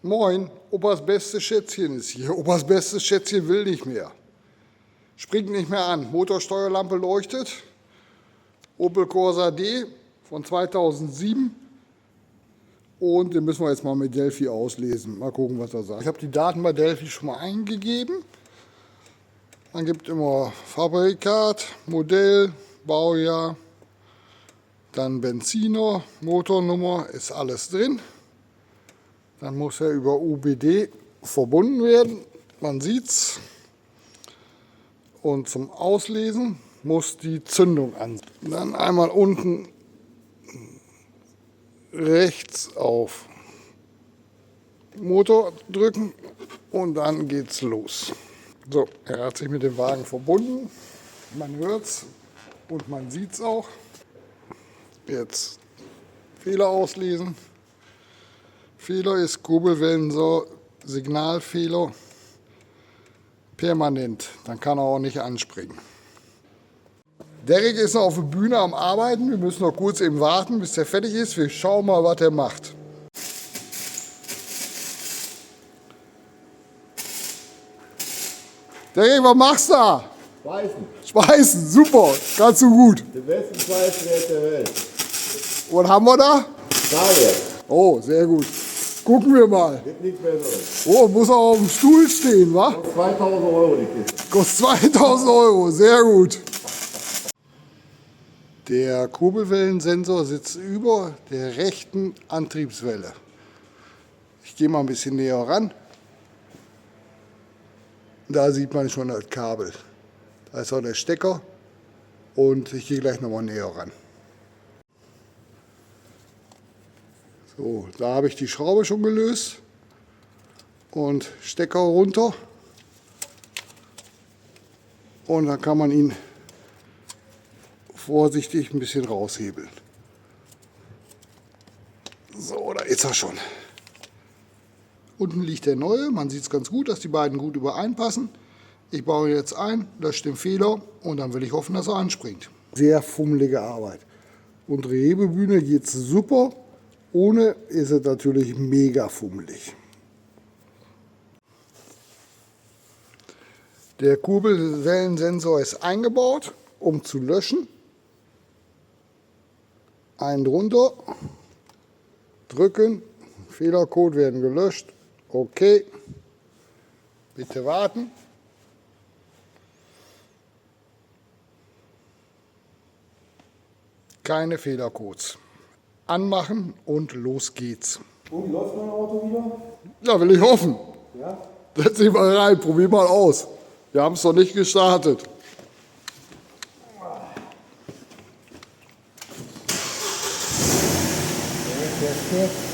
Moin, Opas bestes Schätzchen ist hier. Opas bestes Schätzchen will nicht mehr. Springt nicht mehr an. Motorsteuerlampe leuchtet. Opel Corsa D von 2007. Und den müssen wir jetzt mal mit Delphi auslesen. Mal gucken, was er sagt. Ich habe die Daten bei Delphi schon mal eingegeben. Man gibt immer Fabrikat, Modell, Baujahr, dann Benziner, Motornummer, ist alles drin. Dann muss er über UBD verbunden werden. Man sieht's. Und zum Auslesen muss die Zündung an. Dann einmal unten rechts auf Motor drücken und dann geht's los. So, er hat sich mit dem Wagen verbunden. Man hört's und man sieht's auch. Jetzt Fehler auslesen. Fehler ist Kurbelwellensensor, Signalfehler permanent. Dann kann er auch nicht anspringen. Derek ist noch auf der Bühne am Arbeiten. Wir müssen noch kurz eben warten, bis er fertig ist. Wir schauen mal, was er macht. Derek, was machst du da? Schweißen. Schweißen, super, kannst du gut. Den besten Schweißwert der Welt. Was haben wir da? Tage. Oh, sehr gut. Gucken wir mal. Gibt nichts mehr drin. Oh, muss auch auf dem Stuhl stehen, wa? 2000 Euro die Kiste. Kostet 2000 Euro, sehr gut. Der Kurbelwellensensor sitzt über der rechten Antriebswelle. Ich gehe mal ein bisschen näher ran. Da sieht man schon das Kabel. Da ist auch der Stecker und ich gehe gleich nochmal näher ran. So, da habe ich die Schraube schon gelöst und Stecker runter. Und dann kann man ihn vorsichtig ein bisschen raushebeln. So, da ist er schon. Unten liegt der neue. Man sieht es ganz gut, dass die beiden gut übereinpassen. Ich baue ihn jetzt ein, lösche den Fehler und dann will ich hoffen, dass er anspringt. Sehr fummelige Arbeit. Unsere Hebebühne geht super. Ohne ist es natürlich mega fummelig. Der Kurbelwellensensor ist eingebaut, um zu löschen. Einen drunter, drücken, Fehlercode werden gelöscht. Okay, bitte warten. Keine Fehlercodes. Anmachen und los geht's. Und wie läuft mein Auto wieder? Ja, will ich hoffen. Ja? Setz dich mal rein, probier mal aus. Wir haben es noch nicht gestartet. Ja,